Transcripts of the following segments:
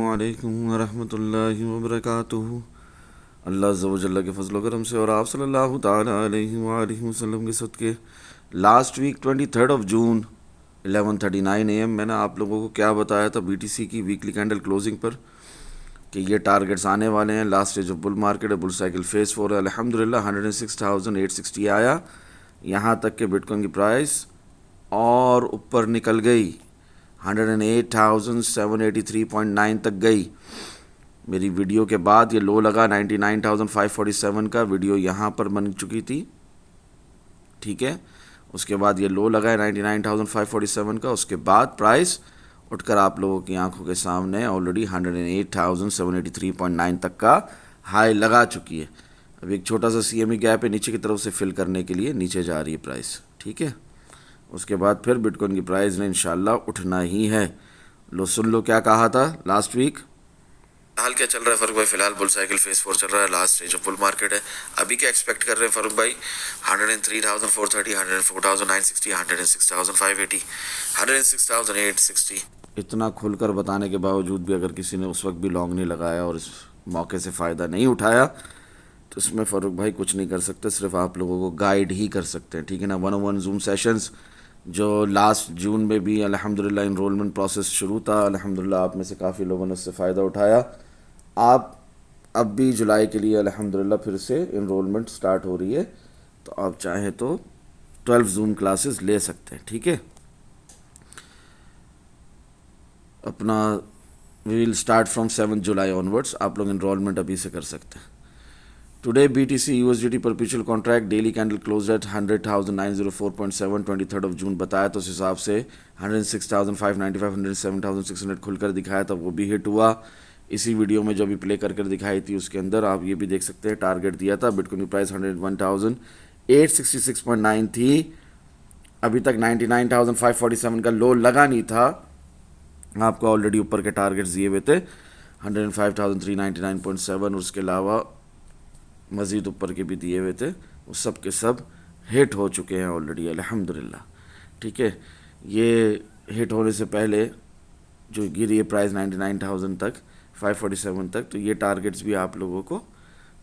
अस्सलामुअलैकुम वरहमतुल्लाहि वबरकातुहू। अल्लाह अज़्ज़ा व जल्ल के फज़ल व करम से और आप सल्लल्लाहु ताला अलैहि वसल्लम के सदक़े लास्ट वीक 23 जून 11:39 AM मैंने आप लोगों को क्या बताया था BTC की वीकली कैंडल क्लोजिंग पर कि ये टारगेट्स आने वाले हैं। Last stage of bull market है, बुल साइकिल फेज़ 4 है। अल्हम्दुलिल्लाह 106,860 आया, यहाँ तक के बिटकॉइन की प्राइस और ऊपर निकल गई 108,783.9 तक गई। मेरी वीडियो के बाद ये लो लगा 99,547 का, वीडियो यहाँ पर बन चुकी थी, ठीक है। उसके बाद ये लो लगा है 99,547 का। उसके बाद प्राइस उठकर आप लोगों की आंखों के सामने ऑलरेडी 108,783.9 तक का हाई लगा चुकी है। अभी एक छोटा सा CME गैप है, नीचे की तरफ से फिल करने के लिए नीचे जा रही है प्राइस, ठीक है। उसके बाद फिर बिटकॉइन की प्राइस ने इंशाल्लाह उठना ही है। लो सुन लो क्या कहा था लास्ट वीक। हाल क्या चल रहा है फरूक भाई? फिलहाल बुल साइकिल फेज 4 चल रहा है, last stage of bull market है। अभी क्या एक्सपेक्ट कर रहे हैं फरूक भाई? 103,430, 104,960, 106,580, 106,860। इतना खुलकर बताने के बावजूद भी अगर किसी ने उस वक्त भी लॉन्ग नहीं लगाया और इस मौके से फ़ायदा नहीं उठाया तो इसमें फ़रूक भाई कुछ नहीं कर सकते, सिर्फ आप लोगों को गाइड ही कर सकते हैं, ठीक है ना। 101 जूम सेशंस जो लास्ट जून में भी अल्हम्दुलिल्लाह इनरोलमेंट प्रोसेस शुरू था, अल्हम्दुलिल्लाह आप में से काफ़ी लोगों ने उससे फ़ायदा उठाया। आप अब भी जुलाई के लिए अल्हम्दुलिल्लाह फिर से इनरोलमेंट स्टार्ट हो रही है, तो आप चाहें तो 12 जूम क्लासेस ले सकते हैं, ठीक है। अपना will start from 7 July onwards, आप लोग इनरोलमेंट अभी से कर सकते हैं। Today BTC USDT perpetual contract daily candle close eight 100,904.7 23 जून बताया, तो उस हिसाब से 106,595 107,600 खुलकर दिखाया था, वो भी हिट हुआ। इसी वीडियो में जो भी प्ले कर दिखाई थी उसके अंदर आप ये भी देख सकते हैं टारगेट दिया था। बिटकॉइन की प्राइस 101,866.9 थी, अभी तक 99,547 का लो लगा नहीं था। आपको ऑलरेडी ऊपर के टारगेट्स दिए हुए थे 105,399.7 और उसके अलावा मज़ीद ऊपर के भी दिए हुए थे, वो सब के सब हिट हो चुके हैं ऑलरेडी अल्हम्दुलिल्लाह, ठीक है। ये हिट होने से पहले जो गिरी है प्राइस 99,000 तक 547 तक, तो ये टारगेट्स भी आप लोगों को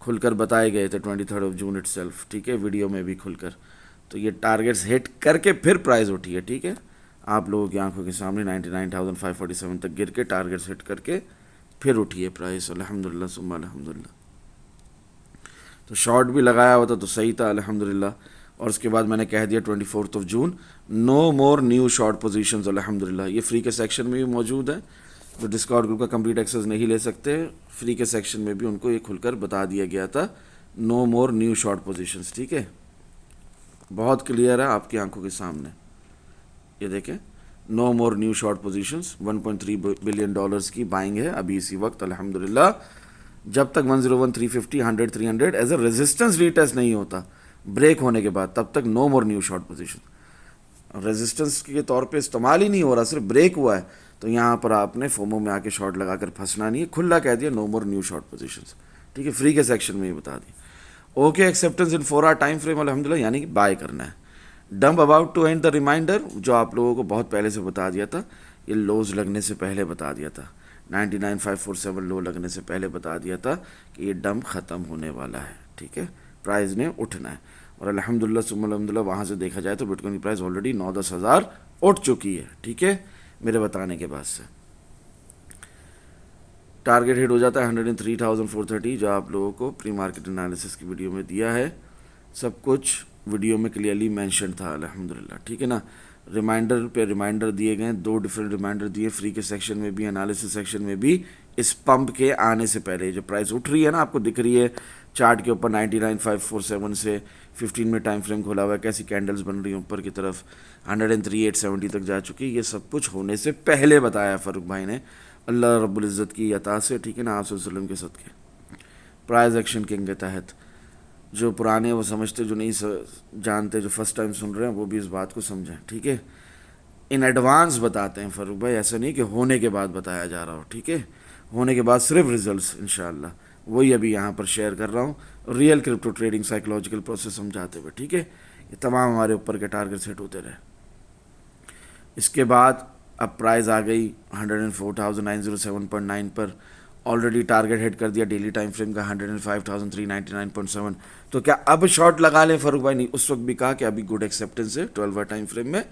खुलकर बताए गए थे 23 जून इटसेल्फ, ठीक है, वीडियो में भी खुलकर। तो ये टारगेट्स हिट करके फिर प्राइस उठी है, ठीक है, आप लोगों की आंखों के सामने 99,547 तक गिर के टारगेट्स हिट करके फिर उठी है प्राइस अल्हम्दुलिल्लाह सुम्मा अल्हम्दुलिल्लाह। तो शॉर्ट भी लगाया हुआ था तो सही था अल्हम्दुलिल्लाह। और उसके बाद मैंने कह दिया 24 जून no more new short positions अल्हम्दुलिल्लाह। ये फ्री के सेक्शन में भी मौजूद है, जो डिस्कॉर्ड ग्रुप का कंप्लीट एक्सेस नहीं ले सकते, फ्री के सेक्शन में भी उनको ये खुलकर बता दिया गया था no more new short positions, ठीक है। बहुत क्लियर है आपकी आंखों के सामने, ये देखें, no more new short positions. 1.3 billion dollars की बाइंग है अभी इसी वक्त अल्हम्दुलिल्लाह। जब तक 101, 350, 100, 300 एज ए रेजिस्टेंस रीटेस्ट नहीं होता ब्रेक होने के बाद, तब तक no more new short position. Resistance के तौर पे इस्तेमाल ही नहीं हो रहा, सिर्फ ब्रेक हुआ है, तो यहाँ पर आपने फोमो में आके शॉर्ट लगाकर फंसना नहीं है। खुला कह दिया no more new short positions, ठीक है, फ्री के सेक्शन में ही बता दिया। Okay, acceptance in 4 hour time frame अल्हम्दुलिल्लाह, यानी कि बाय करना है। Dump about to end the reminder, जो आप लोगों को बहुत पहले से बता दिया था, ये लोज लगने से पहले बता दिया था, 99,547 लो लगने से पहले बता दिया था कि ये डंप ख़त्म होने वाला है, ठीक है, प्राइस ने उठना है। और अल्हम्दुलिल्लाह सुम्मा अल्हम्दुलिल्लाह वहाँ से देखा जाए तो बिटकॉइन की प्राइस ऑलरेडी 9-10 हज़ार उठ चुकी है, ठीक है, मेरे बताने के बाद से। टारगेट हिट हो जाता है 103,430, जो आप लोगों को प्री मार्केट एनालिसिस की वीडियो में दिया है, सब कुछ वीडियो में क्लियरली मेंशन था अल्हम्दुलिल्लाह, ठीक है ना। रिमाइंडर पे रिमाइंडर दिए गए, 2 डिफरेंट रिमाइंडर दिए, फ्री के सेक्शन में भी, एनालिसिस सेक्शन में भी। इस पंप के आने से पहले जो प्राइस उठ रही है ना, आपको दिख रही है चार्ट के ऊपर 99,547 से 15 में टाइम फ्रेम खोला हुआ है, कैसी कैंडल्स बन रही हैं ऊपर की तरफ, 103,870 तक जा चुकी है। ये सब कुछ होने से पहले बताया फ़ारूक भाई ने, अल्लाह रब्बुल इज़्ज़त की अता से, ठीक है ना, आप सल्लल्लाहु अलैहि वसल्लम के सदक़े, प्राइस एक्शन किंग के तहत। जो पुराने वो समझते, जो नहीं जानते, जो फर्स्ट टाइम सुन रहे हैं, वो भी इस बात को समझें, ठीक है। इन एडवांस बताते हैं फ़ारूक भाई, ऐसा नहीं कि होने के बाद बताया जा रहा हो, ठीक है। होने के बाद सिर्फ रिजल्ट्स इंशाल्लाह, वही अभी यहाँ पर शेयर कर रहा हूँ, real crypto trading psychological process समझाते हुए, ठीक है। ये तमाम हमारे ऊपर के टारगेट सेट होते रहे। इसके बाद अब प्राइस आ गई 104,907.9 पर, ऑलरेडी टारगेट हिट कर दिया डेली टाइम फ्रेम का 105,399.7। तो क्या अब शॉर्ट लगा लें फारूक भाई? नहीं, उस वक्त भी कहा कि अभी गुड एक्सेप्टेंस है 12 आवर टाइम फ्रेम में,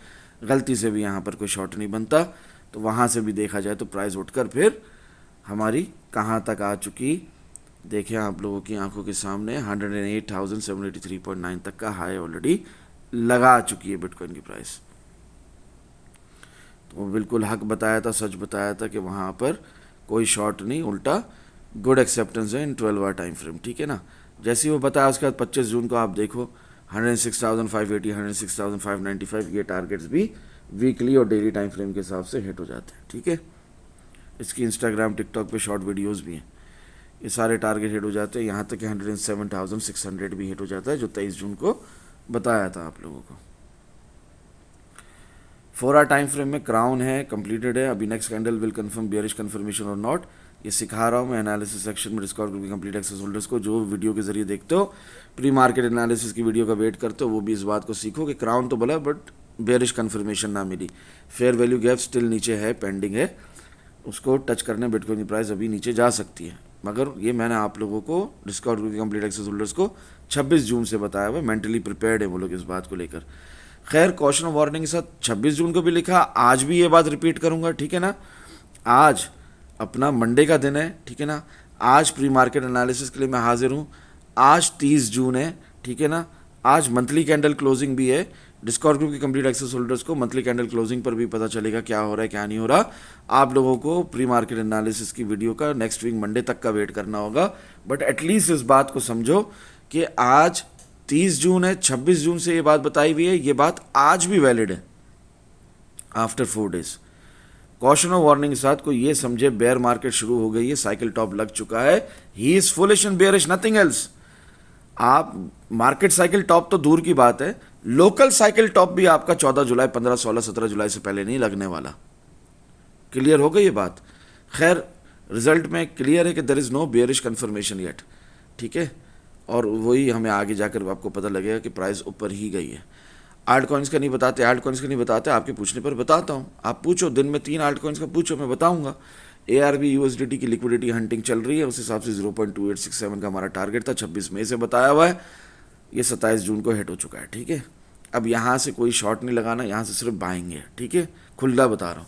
गलती से भी यहाँ पर कोई शॉर्ट नहीं बनता। तो वहाँ से भी देखा जाए तो प्राइस उठकर फिर हमारी कहाँ तक आ चुकी, देखें आप लोगों की आंखों के सामने 108,783.9 तक का हाई ऑलरेडी लगा चुकी है बिटकॉइन की प्राइस। तो वो बिल्कुल हक बताया था, सच बताया था कि वहाँ पर कोई शॉर्ट नहीं, उल्टा गुड एक्सेप्टेंस है इन 12 आवर टाइम फ्रेम, ठीक है ना। जैसे ही वो बताया उसके बाद 25 जून को आप देखो 106,580, 106,595 ये टारगेट्स भी वीकली और डेली टाइम फ्रेम के हिसाब से हिट हो जाते हैं, ठीक है। इसकी इंस्टाग्राम टिकटॉक पे शॉर्ट वीडियोस भी हैं, ये सारे टारगेट हिट हो जाते हैं, यहाँ तक कि 107,600 भी हिट हो जाता है जो 23 जून को बताया था आप लोगों को। 4 आवर टाइम फ्रेम में क्राउन है, कंप्लीटेड है। अभी next candle will confirm bearish confirmation और नॉट, ये सिखा रहा हूँ मैं एनालिसिस सेक्शन में डिस्कॉर्ड ग्रुप के कंप्लीट एक्सेस होल्डर्स को, जो वीडियो के जरिए देखते हो, प्री मार्केट एनालिसिस की वीडियो का वेट करते हो, वो भी इस बात को सीखो कि क्राउन तो बोला बट बियरिश कंफर्मेशन ना मिली, फेयर वैल्यू गैप स्टिल नीचे है, पेंडिंग है, उसको टच करने बिटकॉइन की प्राइस अभी नीचे जा सकती है। मगर ये मैंने आप लोगों को डिस्कॉर्ड ग्रुप के कंप्लीट एक्सेस होल्डर्स को 26 जून से बताया हुआ, मेंटली प्रिपेयर्ड है वो लोग इस बात को लेकर। खैर कॉशन ऑफ वार्निंग के साथ 26 जून को भी लिखा, आज भी ये बात रिपीट करूंगा, ठीक है ना। आज अपना मंडे का दिन है, ठीक है ना, आज प्री मार्केट एनालिसिस के लिए मैं हाजिर हूँ। आज 30 जून है, ठीक है ना, आज मंथली कैंडल क्लोजिंग भी है। डिस्कॉर्ड ग्रुप के कंप्लीट एक्सेस होल्डर्स को मंथली कैंडल क्लोजिंग पर भी पता चलेगा क्या हो रहा है क्या नहीं हो रहा। आप लोगों को प्री मार्केट एनालिसिस की वीडियो का नेक्स्ट वीक मंडे तक का वेट करना होगा, बट एटलीस्ट इस बात को समझो कि आज 30 जून है, 26 जून से ये बात बताई हुई है, ये बात आज भी वैलिड है after 4 days. Caution of warning के साथ कोई ये समझे बेयर मार्केट शुरू हो गई है, साइकिल टॉप लग चुका है, he is foolish and bearish, nothing else. आप मार्केट साइकिल टॉप तो दूर की बात है, लोकल साइकिल टॉप भी आपका 14 जुलाई 15 16 17 जुलाई से पहले नहीं लगने वाला। क्लियर हो गई ये बात? खैर रिजल्ट में क्लियर है कि there is no bearish confirmation yet, ठीक है, और वही हमें आगे जाकर आपको पता लगेगा कि प्राइस ऊपर ही गई है। आल्ट कॉइन्स का नहीं बताते, आल्ट कॉइन्स का नहीं बताते, आपके पूछने पर बताता हूँ, आप पूछो, दिन में 3 आल्ट कॉइन्स का पूछो, मैं बताऊंगा। ARB USDT की लिक्विडिटी हंटिंग चल रही है, उस हिसाब से 0.2867 का हमारा टारगेट था, 26 मई से बताया हुआ है, ये 27 जून को हिट हो चुका है, ठीक है। अब यहाँ से कोई शॉर्ट नहीं लगाना, यहाँ से सिर्फ बाइंग है, ठीक है, खुला बता रहा हूँ।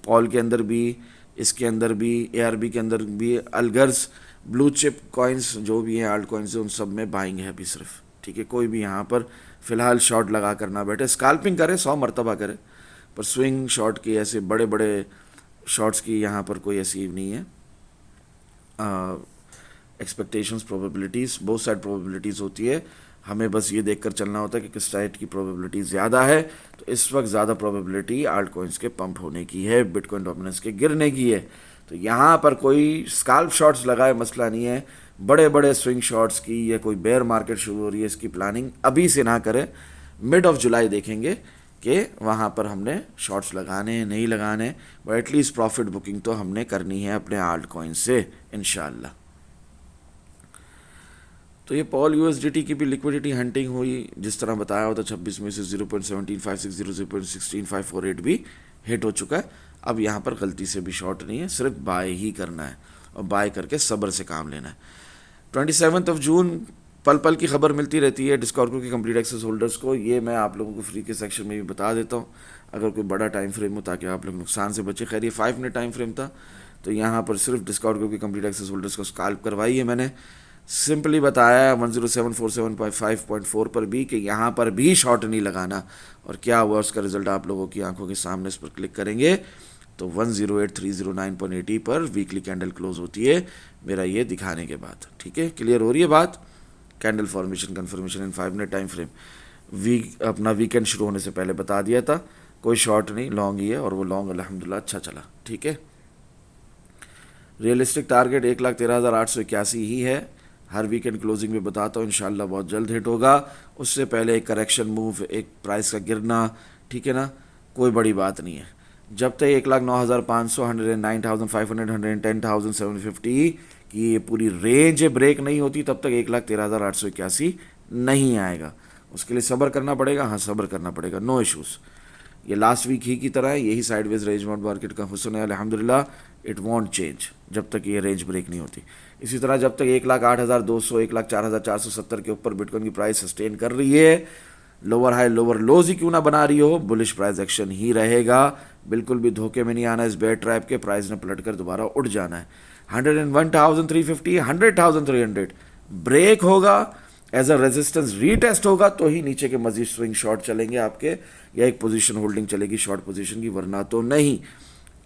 पॉल के अंदर भी, इसके अंदर भी, ARB के अंदर भी, अलगर्स ब्लू चिप कॉइन्स जो भी हैं आल्ट कॉइन्स उन सब में बाइंग है अभी सिर्फ, ठीक है। कोई भी यहाँ पर फिलहाल शॉर्ट लगा कर ना बैठे, स्काल्पिंग करे 100 मरतबा करे, पर स्विंग शॉर्ट की ऐसे बड़े बड़े शॉर्ट्स की यहाँ पर कोई ऐसी नहीं है। एक्सपेक्टेशंस, प्रोबेबिलिटीज़, बहुत साइड प्रोबेबिलिटीज़ होती है, हमें बस ये देखकर चलना होता है कि किस साइड की प्रोबेबिलिटी ज़्यादा है। तो इस वक्त ज़्यादा प्रोबेबिलिटी आल्ट कॉइन्स के पंप होने की है, बिटकॉइन डोमिनेंस के गिरने की है। तो यहाँ पर कोई स्काल्प शॉट्स लगाए मसला नहीं है, बड़े बड़े स्विंग शॉट्स की या कोई बेयर मार्केट शुरू हो रही है इसकी प्लानिंग अभी से ना करें, मिड ऑफ जुलाई देखेंगे कि वहाँ पर हमने शॉट्स लगाने नहीं लगाने, बट एटलीस्ट प्रॉफिट बुकिंग तो हमने करनी है अपने आल्ट कॉइन से इंशाल्लाह। तो ये पॉल USDT की भी लिक्विडिटी हंटिंग हुई, जिस तरह बताया होता 26 में से 0.17560, 0.16548 भी हिट हो चुका है। अब यहाँ पर गलती से भी शॉर्ट नहीं है, सिर्फ बाय ही करना है और बाय करके सब्र से काम लेना है। 27 जून पल पल की खबर मिलती रहती है डिस्कॉर्ड ग्रुप के कंप्लीट एक्सेस होल्डर्स को, ये मैं आप लोगों को फ्री के सेक्शन में भी बता देता हूँ अगर कोई बड़ा टाइम फ्रेम हो, ताकि आप लोग नुकसान से बचे। खैर ये 5 मिनट टाइम फ्रेम था, तो यहाँ पर सिर्फ डिस्कॉर्ड ग्रुप के कंप्लीट एक्सेस होल्डर्स को स्काल्प करवाई है मैंने, सिंपली बताया 10747.5.4 पर भी कि यहाँ पर भी शॉर्ट नहीं लगाना। और क्या हुआ उसका रिजल्ट आप लोगों की आंखों के सामने, इस पर क्लिक करेंगे तो 108,309.80 पर वीकली कैंडल क्लोज होती है मेरा ये दिखाने के बाद, ठीक है। क्लियर हो रही है बात? कैंडल फॉर्मेशन कंफर्मेशन इन 5 मिनट टाइम फ्रेम, अपना वीकेंड शुरू होने से पहले बता दिया था, कोई शॉर्ट नहीं, लॉन्ग ही है, और वो लॉन्ग अल्हम्दुलिल्लाह अच्छा चला, ठीक है। रियलिस्टिक टारगेट 1,13,881 ही है, हर वीकेंड क्लोजिंग में बताता हूँ, इंशाल्लाह बहुत जल्द हिट होगा। उससे पहले एक करेक्शन मूव, एक प्राइस का गिरना, ठीक है ना, कोई बड़ी बात नहीं है। जब तक 1,09,500, 109,500, 110,750 की ये पूरी रेंज ब्रेक नहीं होती, तब तक 1,13,881 नहीं आएगा। उसके लिए सब्र करना पड़ेगा, हाँ सब्र करना पड़ेगा, नो इश्यूज़। ये लास्ट वीक ही की तरह है, यही साइडवेज रेंज बाउंड मार्केट का हुस्न है अल्हम्दुलिल्लाह, इट वॉन्ट चेंज जब तक ये रेंज ब्रेक नहीं होती। इसी तरह जब तक 1,08,200 1,04,470 के ऊपर बिटकॉइन की प्राइस सस्टेन कर रही है, लोअर हाई लोअर लोज ही क्यों ना बना रही हो, बुलिश प्राइस एक्शन ही रहेगा। बिल्कुल भी धोखे में नहीं आना इस बेयर ट्रैप के, प्राइस ने पलट कर दोबारा उठ जाना है। 101,350 100,300 ब्रेक होगा, एज अ रेजिस्टेंस रीटेस्ट होगा तो ही नीचे के मजीद स्विंग शॉर्ट चलेंगे आपके, या एक पोजीशन होल्डिंग चलेगी शॉर्ट पोजीशन की, वरना तो नहीं।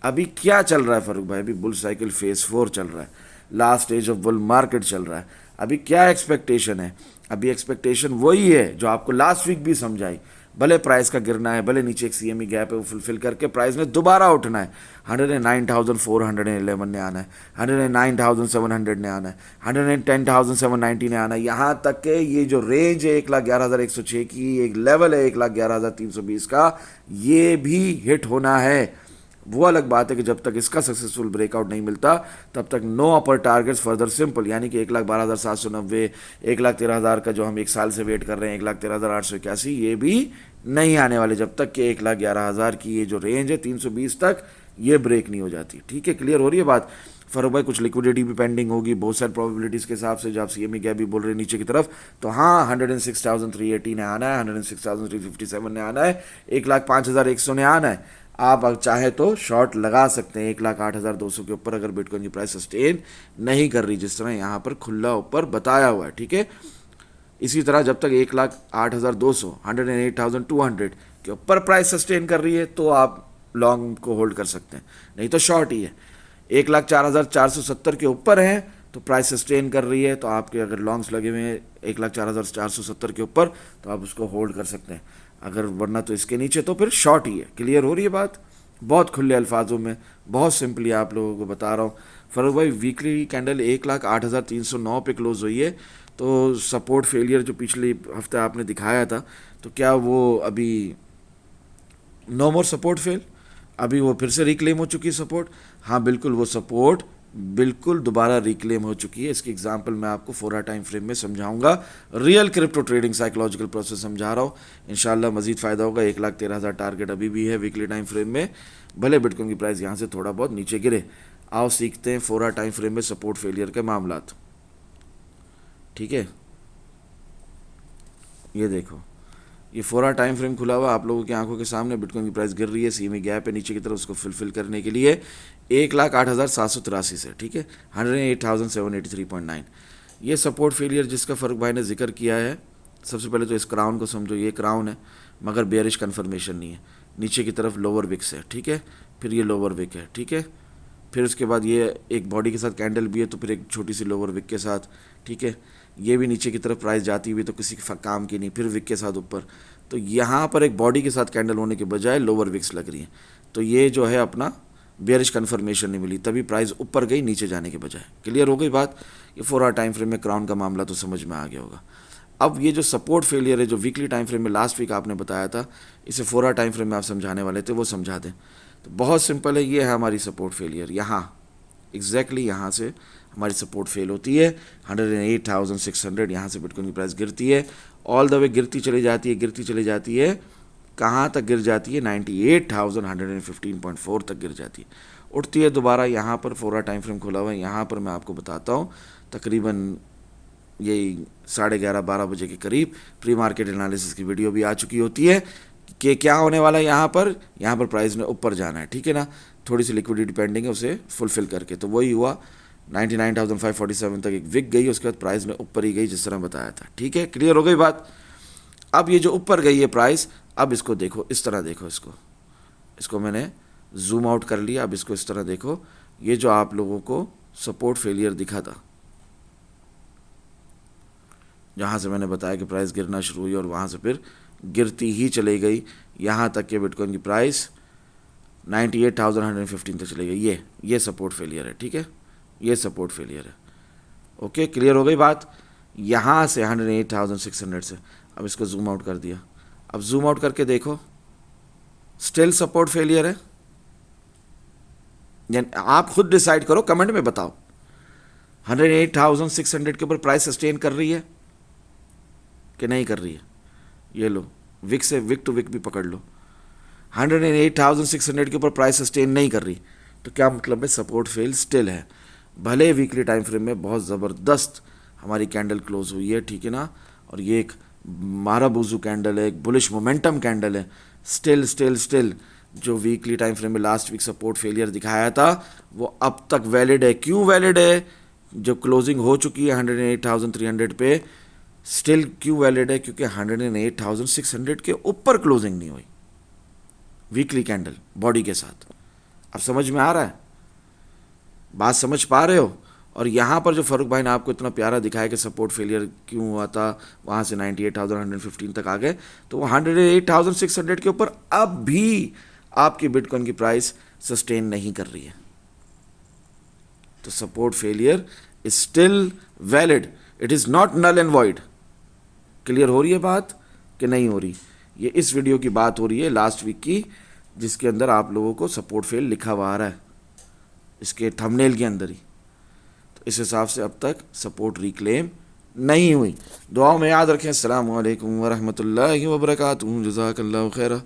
अभी क्या चल रहा है फारूक भाई, अभी बुल साइकिल फेज 4 चल रहा है, last stage of bull market चल रहा है। अभी क्या एक्सपेक्टेशन है, अभी एक्सपेक्टेशन वही है जो आपको लास्ट वीक भी समझाई, भले प्राइस का गिरना है, भले नीचे एक सीएमई गैप है वो फुलफिल करके प्राइस ने दोबारा उठना है। 109,411 ने आना है, 109,700 ने आना है, 110,790 ने आना है, यहाँ तक के ये जो रेंज है 1,11,106 की, एक लेवल है 1,11,320 का, ये भी हिट होना है। वो अलग बात है कि जब तक इसका सक्सेसफुल ब्रेकआउट नहीं मिलता तब तक नो अपर टारगेट्स फर्दर सिंपल, यानी कि 1,12,790, 1,13,000 का जो हम एक साल से वेट कर रहे हैं 1,13,881, ये भी नहीं आने वाले जब तक कि 1,11,000 की ये जो रेंज है 320 तक ये ब्रेक नहीं हो जाती। ठीक है, क्लियर हो रही है बात। फरूक भाई कुछ लिक्विडिटी भी पेंडिंग होगी बहुत सारी प्रोबेबिलिटीज़ के हिसाब से, जब सीएमई गैप भी बोल रहे हैं नीचे की तरफ, तो हाँ 106,380 ने आना है, 106,357 ने आना है, 1,05,100 ने आना है। आप चाहे तो शॉर्ट लगा सकते हैं 1,08,200 के ऊपर, अगर बिटकॉइन की प्राइस सस्टेन नहीं कर रही जिस तरह यहाँ पर खुला ऊपर बताया हुआ है। ठीक है, इसी तरह जब तक 1,08,200 108,200 के ऊपर प्राइस सस्टेन कर रही है तो आप लॉन्ग को होल्ड कर सकते हैं, नहीं तो शॉर्ट ही है। 1,04,470 के ऊपर है तो प्राइस सस्टेन कर रही है, तो आपके अगर लॉन्ग्स लगे हुए हैं 1,04,470 के ऊपर तो आप उसको होल्ड कर सकते हैं, अगर वरना तो इसके नीचे तो फिर शॉर्ट ही है। क्लियर हो रही है बात, बहुत खुले अल्फाजों में, बहुत सिंपली आप लोगों को बता रहा हूँ। फरूक भाई वीकली कैंडल 1,08,309 पे क्लोज हुई है, तो सपोर्ट फेलियर जो पिछले हफ्ते आपने दिखाया था, तो क्या वो अभी नो मोर सपोर्ट फेल, अभी वो फिर से रिक्लेम हो चुकी है सपोर्ट? हाँ बिल्कुल, वो सपोर्ट बिल्कुल दोबारा रिक्लेम हो चुकी है। इसकी एग्जांपल मैं आपको 4 टाइम फ्रेम में समझाऊंगा, real crypto trading psychological process समझा रहा हूँ, इंशाल्लाह मजीद फ़ायदा होगा। 1,13,000 टारगेट अभी भी है वीकली टाइम फ्रेम में, भले बिटकॉइन की प्राइस यहाँ से थोड़ा बहुत नीचे गिरे। आओ सीखते हैं 4 टाइम फ्रेम में सपोर्ट फेलियर के मामला। ठीक है, ये देखो, ये 4 टाइम फ्रेम खुला हुआ आप लोगों की आंखों के सामने, बिटकॉइन की प्राइस गिर रही है, सीएमई गैप है नीचे की तरफ, उसको फुलफिल करने के लिए 1,08,783 से, ठीक है 108,783.9 ये सपोर्ट फेलियर जिसका फ़र्क भाई ने जिक्र किया है। सबसे पहले तो इस क्राउन को समझो, ये क्राउन है मगर बेयरिश कन्फर्मेशन नहीं है, नीचे की तरफ लोअर विक्स है, ठीक है, फिर ये लोअर विक है, ठीक है, फिर उसके बाद ये एक बॉडी के साथ कैंडल भी है, तो फिर एक छोटी सी लोअर विक के साथ, ठीक है, ये भी नीचे की तरफ प्राइस जाती हुई तो किसी काम की नहीं, फिर विक के साथ ऊपर, तो यहाँ पर एक बॉडी के साथ कैंडल होने के बजाय लोअर विक्स लग रही है, तो ये जो है अपना बेयरिश कन्फर्मेशन नहीं मिली, तभी प्राइस ऊपर गई नीचे जाने के बजाय। क्लियर हो गई बात। ये 4 टाइम फ्रेम में क्राउन का मामला तो समझ में आ गया होगा। अब ये जो सपोर्ट फेलियर है जो वीकली टाइम फ्रेम में लास्ट वीक आपने बताया था, इसे 4 टाइम फ्रेम में आप समझाने वाले थे, वो समझा दें। तो बहुत सिंपल है, ये है हमारी सपोर्ट फेलियर, यहाँ एग्जैक्टली यहाँ से हमारी सपोर्ट फेल होती है 108,600, यहाँ से बिटकॉइन की प्राइस गिरती है, ऑल द वे गिरती चली जाती है, गिरती चली जाती है, कहाँ तक गिर जाती है 98,115.4 तक गिर जाती है, उठती है दोबारा। यहाँ पर 4 टाइम फ्रेम खुला हुआ है, यहाँ पर मैं आपको बताता हूँ तकरीबन यही 11:30-12 बजे के करीब प्री मार्केट एनालिसिस की वीडियो भी आ चुकी होती है कि क्या होने वाला है यहाँ पर प्राइस ने ऊपर जाना है, ठीक है ना, थोड़ी सी लिक्विडिटी पेंडिंग है उसे फुलफिल करके, तो वही हुआ 99,547 तक एक विक गई, उसके बाद प्राइस में ऊपर ही गई जिस तरह बताया था। ठीक है, क्लियर हो गई बात। अब ये जो ऊपर गई है प्राइस, अब इसको देखो, इस तरह देखो, इसको मैंने जूम आउट कर लिया, अब इसको इस तरह देखो, ये जो आप लोगों को सपोर्ट फेलियर दिखा था, जहाँ से मैंने बताया कि प्राइस गिरना शुरू हुई और वहाँ से फिर गिरती ही चली गई, यहाँ तक कि बिटकॉइन की प्राइस 98,115 तक चली गई। ये सपोर्ट फेलियर है, ठीक है, ये सपोर्ट फेलियर है। ओके, क्लियर हो गई बात। यहाँ से 108,600 से, अब इसको जूम आउट कर दिया, अब जूम आउट करके देखो, स्टिल सपोर्ट फेलियर है। यानी आप खुद डिसाइड करो, कमेंट में बताओ 108,600 के ऊपर प्राइस सस्टेन कर रही है कि नहीं कर रही है। ये लो, विक से विक टू विक भी पकड़ लो, 108,600 के ऊपर प्राइस सस्टेन नहीं कर रही, तो क्या मतलब है? सपोर्ट फेल स्टिल है। भले वीकली टाइम फ्रेम में बहुत ज़बरदस्त हमारी कैंडल क्लोज हुई है, ठीक है ना, और ये एक माराबूजू कैंडल है, एक बुलिश मोमेंटम कैंडल है, स्टिल स्टिल स्टिल जो वीकली टाइम फ्रेम में लास्ट वीक सपोर्ट फेलियर दिखाया था वो अब तक वैलिड है। क्यों वैलिड है? जो क्लोजिंग हो चुकी है 108,300 पे, स्टिल क्यों वैलिड है? क्योंकि 108,600 के ऊपर क्लोजिंग नहीं हुई वीकली कैंडल बॉडी के साथ। अब समझ में आ रहा है? बात समझ पा रहे हो? और यहाँ पर जो फारूक भाई ने आपको इतना प्यारा दिखाया कि सपोर्ट फेलियर क्यों हुआ था, वहाँ से 98,115 तक आ गए, तो वो 108,600 के ऊपर अब भी आपकी बिटकॉइन की प्राइस सस्टेन नहीं कर रही है। तो support failure is still valid, it is not null and void. Clear हो रही है बात कि नहीं हो रही? ये इस वीडियो की बात हो रही है लास्ट वीक की, जिसके अंदर आप लोगों को सपोर्ट फेल लिखा हुआ आ रहा है इसके थंबनेल के अंदर ही। तो इस हिसाब से अब तक सपोर्ट रिक्लेम नहीं हुई। दुआओं में याद रखें। अस्सलामु अलैकुम वरहमतुल्लाहि वबरकातुहू। जज़ाकल्लाहु खैरा।